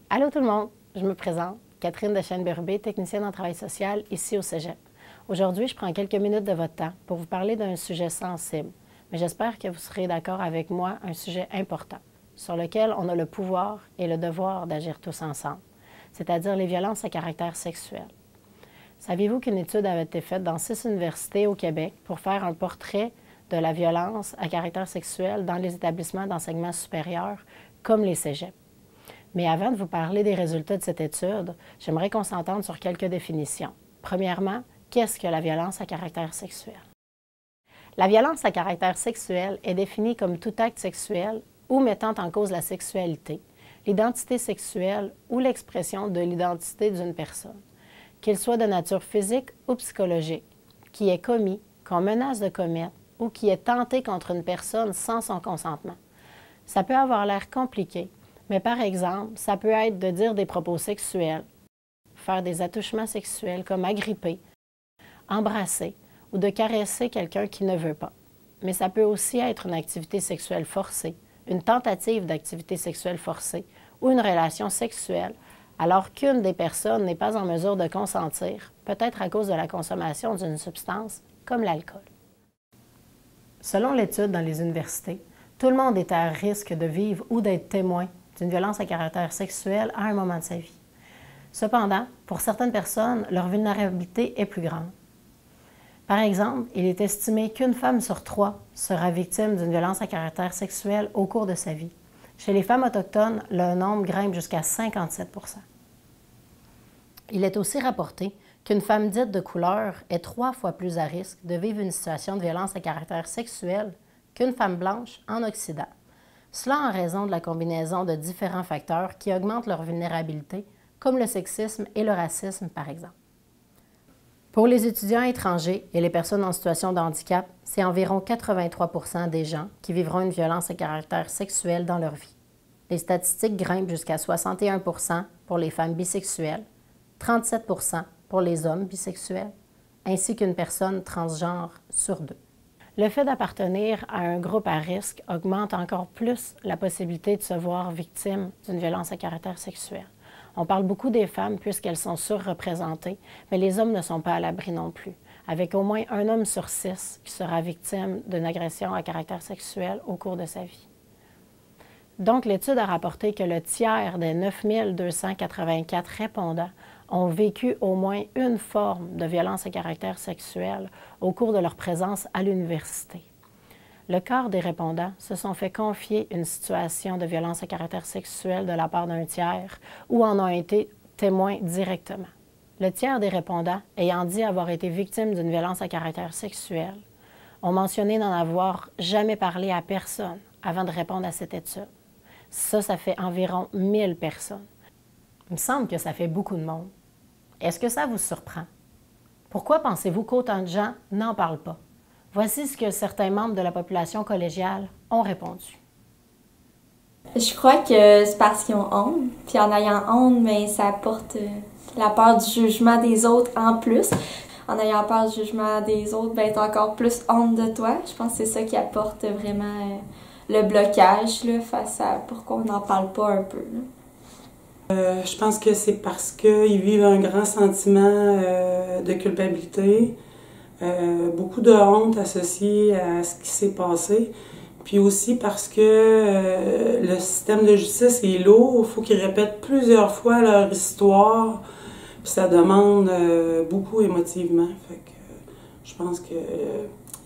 Allô tout le monde, je me présente, Catherine Dechaine-Berubé, technicienne en travail social ici au Cégep. Aujourd'hui, je prends quelques minutes de votre temps pour vous parler d'un sujet sensible, mais j'espère que vous serez d'accord avec moi, un sujet important, sur lequel on a le pouvoir et le devoir d'agir tous ensemble, c'est-à-dire les violences à caractère sexuel. Saviez-vous qu'une étude avait été faite dans 6 universités au Québec pour faire un portrait de la violence à caractère sexuel dans les établissements d'enseignement supérieur comme les cégeps? Mais avant de vous parler des résultats de cette étude, j'aimerais qu'on s'entende sur quelques définitions. Premièrement, qu'est-ce que la violence à caractère sexuel? La violence à caractère sexuel est définie comme tout acte sexuel ou mettant en cause la sexualité, l'identité sexuelle ou l'expression de l'identité d'une personne, qu'il soit de nature physique ou psychologique, qui est commis, qu'on menace de commettre ou qui est tenté contre une personne sans son consentement. Ça peut avoir l'air compliqué, mais par exemple, ça peut être de dire des propos sexuels, faire des attouchements sexuels comme agripper, embrasser ou de caresser quelqu'un qui ne veut pas. Mais ça peut aussi être une activité sexuelle forcée, une tentative d'activité sexuelle forcée ou une relation sexuelle, alors qu'une des personnes n'est pas en mesure de consentir, peut-être à cause de la consommation d'une substance comme l'alcool. Selon l'étude dans les universités, tout le monde est à risque de vivre ou d'être témoin d'une violence à caractère sexuel à un moment de sa vie. Cependant, pour certaines personnes, leur vulnérabilité est plus grande. Par exemple, il est estimé qu'une femme sur 3 sera victime d'une violence à caractère sexuel au cours de sa vie. Chez les femmes autochtones, le nombre grimpe jusqu'à 57 %. Il est aussi rapporté qu'une femme dite de couleur est 3 fois plus à risque de vivre une situation de violence à caractère sexuel qu'une femme blanche en Occident. Cela en raison de la combinaison de différents facteurs qui augmentent leur vulnérabilité, comme le sexisme et le racisme, par exemple. Pour les étudiants étrangers et les personnes en situation de handicap, c'est environ 83 % des gens qui vivront une violence à caractère sexuel dans leur vie. Les statistiques grimpent jusqu'à 61 % pour les femmes bisexuelles, 37 % pour les hommes bisexuels, ainsi qu'une personne transgenre sur 2. Le fait d'appartenir à un groupe à risque augmente encore plus la possibilité de se voir victime d'une violence à caractère sexuel. On parle beaucoup des femmes puisqu'elles sont surreprésentées, mais les hommes ne sont pas à l'abri non plus, avec au moins un homme sur 6 qui sera victime d'une agression à caractère sexuel au cours de sa vie. Donc, l'étude a rapporté que le tiers des 9 284 répondants ont vécu au moins une forme de violence à caractère sexuel au cours de leur présence à l'université. Le quart des répondants se sont fait confier une situation de violence à caractère sexuel de la part d'un tiers ou en ont été témoins directement. Le tiers des répondants ayant dit avoir été victimes d'une violence à caractère sexuel ont mentionné n'en avoir jamais parlé à personne avant de répondre à cette étude. Ça fait environ 1000 personnes. Il me semble que ça fait beaucoup de monde. Est-ce que ça vous surprend? Pourquoi pensez-vous qu'autant de gens n'en parlent pas? Voici ce que certains membres de la population collégiale ont répondu. Je crois que c'est parce qu'ils ont honte. Puis en ayant honte, mais ça apporte la peur du jugement des autres en plus. En ayant peur du jugement des autres, ben t'as encore plus honte de toi. Je pense que c'est ça qui apporte vraiment le blocage là, face à pourquoi on n'en parle pas un peu. Je pense que c'est parce qu'ils vivent un grand sentiment de culpabilité, beaucoup de honte associée à ce qui s'est passé, puis aussi parce que le système de justice est lourd, il faut qu'ils répètent plusieurs fois leur histoire, puis ça demande beaucoup émotivement. Fait que je pense que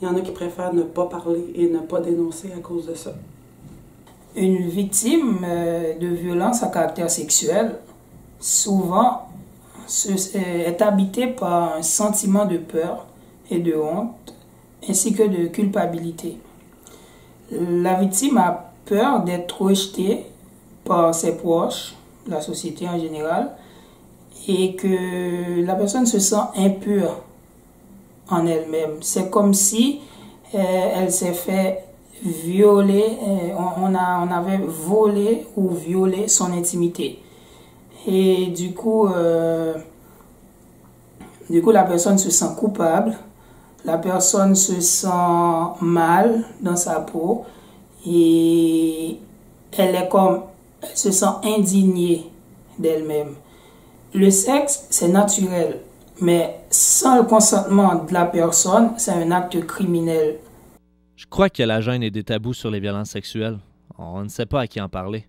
il y en a qui préfèrent ne pas parler et ne pas dénoncer à cause de ça. Une victime de violence à caractère sexuel, souvent, est habitée par un sentiment de peur et de honte, ainsi que de culpabilité. La victime a peur d'être rejetée par ses proches, la société en général, et que la personne se sent impure en elle-même. C'est comme si elle s'est fait violer, on avait volé ou violé son intimité. Et du coup, la personne se sent coupable, la personne se sent mal dans sa peau et elle se sent indignée d'elle-même. Le sexe, c'est naturel, mais sans le consentement de la personne, c'est un acte criminel. Je crois que la gêne et des tabous sur les violences sexuelles. On ne sait pas à qui en parler.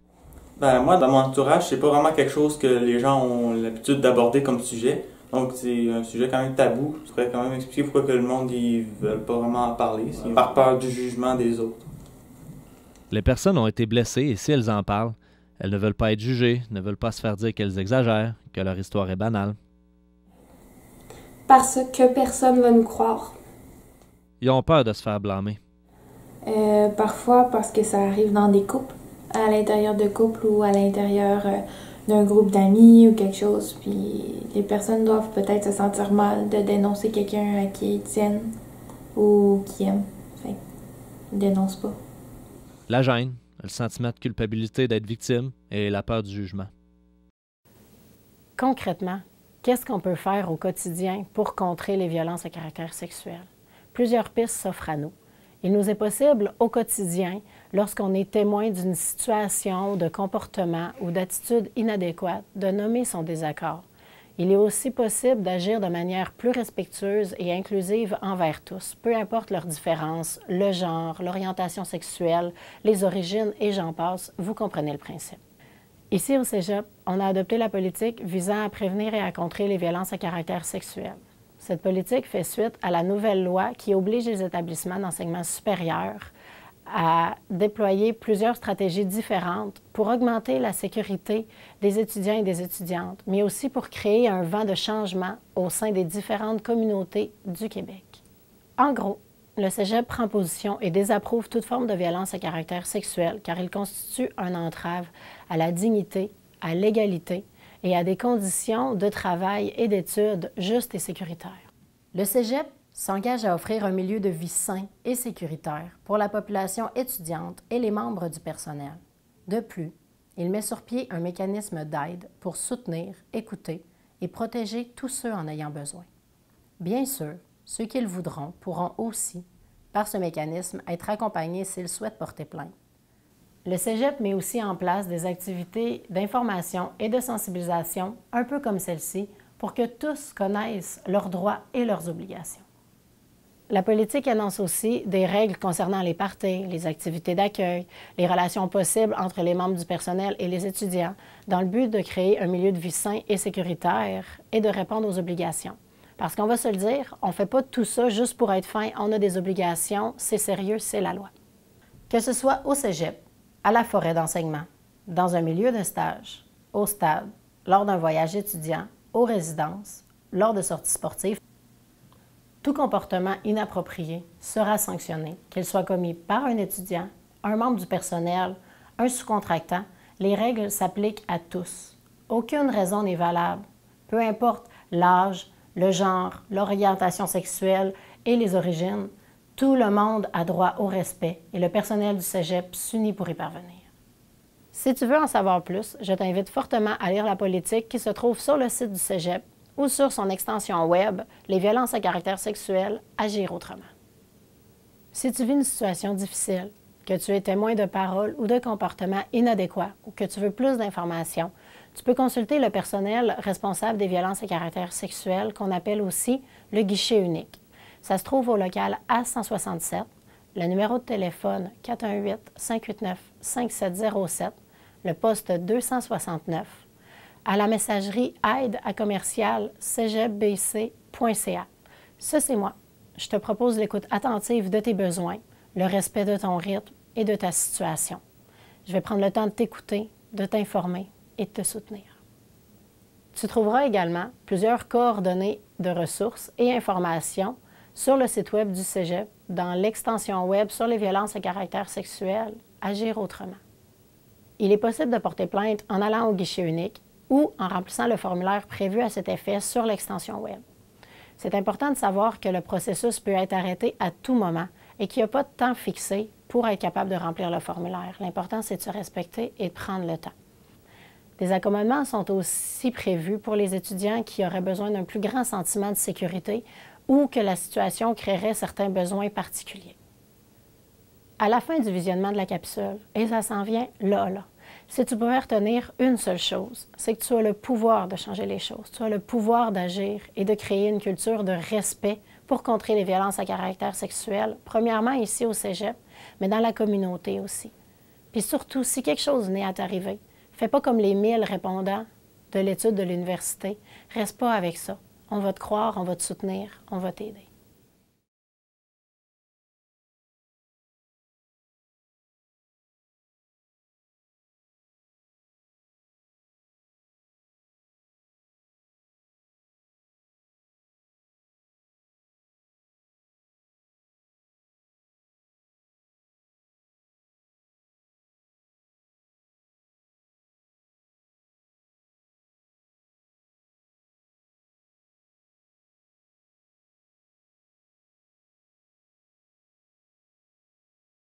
Moi, dans mon entourage, c'est pas vraiment quelque chose que les gens ont l'habitude d'aborder comme sujet. Donc, c'est un sujet quand même tabou. Je pourrais quand même expliquer pourquoi que le monde ne veut pas vraiment en parler. C'est par peur du jugement des autres. Les personnes ont été blessées et si elles en parlent, elles ne veulent pas être jugées, ne veulent pas se faire dire qu'elles exagèrent, que leur histoire est banale. Parce que personne ne va nous croire. Ils ont peur de se faire blâmer. Parfois parce que ça arrive dans des couples, à l'intérieur de couples ou à l'intérieur d'un groupe d'amis ou quelque chose. Puis les personnes doivent peut-être se sentir mal de dénoncer quelqu'un à qui ils tiennent ou qui aiment. Fait ils dénoncent pas. La gêne, le sentiment de culpabilité d'être victime et la peur du jugement. Concrètement, qu'est-ce qu'on peut faire au quotidien pour contrer les violences à caractère sexuel? Plusieurs pistes s'offrent à nous. Il nous est possible au quotidien, lorsqu'on est témoin d'une situation, de comportement ou d'attitude inadéquate, de nommer son désaccord. Il est aussi possible d'agir de manière plus respectueuse et inclusive envers tous, peu importe leurs différences, le genre, l'orientation sexuelle, les origines et j'en passe, vous comprenez le principe. Ici au Cégep, on a adopté la politique visant à prévenir et à contrer les violences à caractère sexuel. Cette politique fait suite à la nouvelle loi qui oblige les établissements d'enseignement supérieur à déployer plusieurs stratégies différentes pour augmenter la sécurité des étudiants et des étudiantes, mais aussi pour créer un vent de changement au sein des différentes communautés du Québec. En gros, le Cégep prend position et désapprouve toute forme de violence à caractère sexuel car il constitue une entrave à la dignité, à l'égalité et à des conditions de travail et d'études justes et sécuritaires. Le Cégep s'engage à offrir un milieu de vie sain et sécuritaire pour la population étudiante et les membres du personnel. De plus, il met sur pied un mécanisme d'aide pour soutenir, écouter et protéger tous ceux en ayant besoin. Bien sûr, ceux qui le voudront pourront aussi, par ce mécanisme, être accompagnés s'ils souhaitent porter plainte. Le Cégep met aussi en place des activités d'information et de sensibilisation, un peu comme celle-ci, pour que tous connaissent leurs droits et leurs obligations. La politique annonce aussi des règles concernant les parties, les activités d'accueil, les relations possibles entre les membres du personnel et les étudiants, dans le but de créer un milieu de vie sain et sécuritaire et de répondre aux obligations. Parce qu'on va se le dire, on ne fait pas tout ça juste pour être fin, on a des obligations, c'est sérieux, c'est la loi. Que ce soit au Cégep, à la forêt d'enseignement, dans un milieu de stage, au stade, lors d'un voyage étudiant, aux résidences, lors de sorties sportives, tout comportement inapproprié sera sanctionné, qu'il soit commis par un étudiant, un membre du personnel, un sous-contractant. Les règles s'appliquent à tous. Aucune raison n'est valable, peu importe l'âge, le genre, l'orientation sexuelle et les origines. Tout le monde a droit au respect et le personnel du Cégep s'unit pour y parvenir. Si tu veux en savoir plus, je t'invite fortement à lire la politique qui se trouve sur le site du Cégep ou sur son extension web « Les violences à caractère sexuel, agir autrement ». Si tu vis une situation difficile, que tu es témoin de paroles ou de comportements inadéquats ou que tu veux plus d'informations, tu peux consulter le personnel responsable des violences à caractère sexuel qu'on appelle aussi le guichet unique. Ça se trouve au local A167, le numéro de téléphone 418-589-5707, le poste 269, à la messagerie aide@cegebc.ca. Ça, c'est moi. Je te propose l'écoute attentive de tes besoins, le respect de ton rythme et de ta situation. Je vais prendre le temps de t'écouter, de t'informer et de te soutenir. Tu trouveras également plusieurs coordonnées de ressources et informations sur le site web du Cégep, dans l'extension web sur les violences à caractère sexuel, agir autrement. Il est possible de porter plainte en allant au guichet unique ou en remplissant le formulaire prévu à cet effet sur l'extension web. C'est important de savoir que le processus peut être arrêté à tout moment et qu'il n'y a pas de temps fixé pour être capable de remplir le formulaire. L'important, c'est de se respecter et de prendre le temps. Des accommodements sont aussi prévus pour les étudiants qui auraient besoin d'un plus grand sentiment de sécurité ou que la situation créerait certains besoins particuliers. À la fin du visionnement de la capsule, et ça s'en vient là, Si tu pouvais retenir une seule chose, c'est que tu as le pouvoir de changer les choses, tu as le pouvoir d'agir et de créer une culture de respect pour contrer les violences à caractère sexuel, premièrement ici au Cégep, mais dans la communauté aussi. Puis surtout, si quelque chose venait à t'arriver, fais pas comme les 1000 répondants de l'étude de l'université, reste pas avec ça. On va te croire, on va te soutenir, on va t'aider.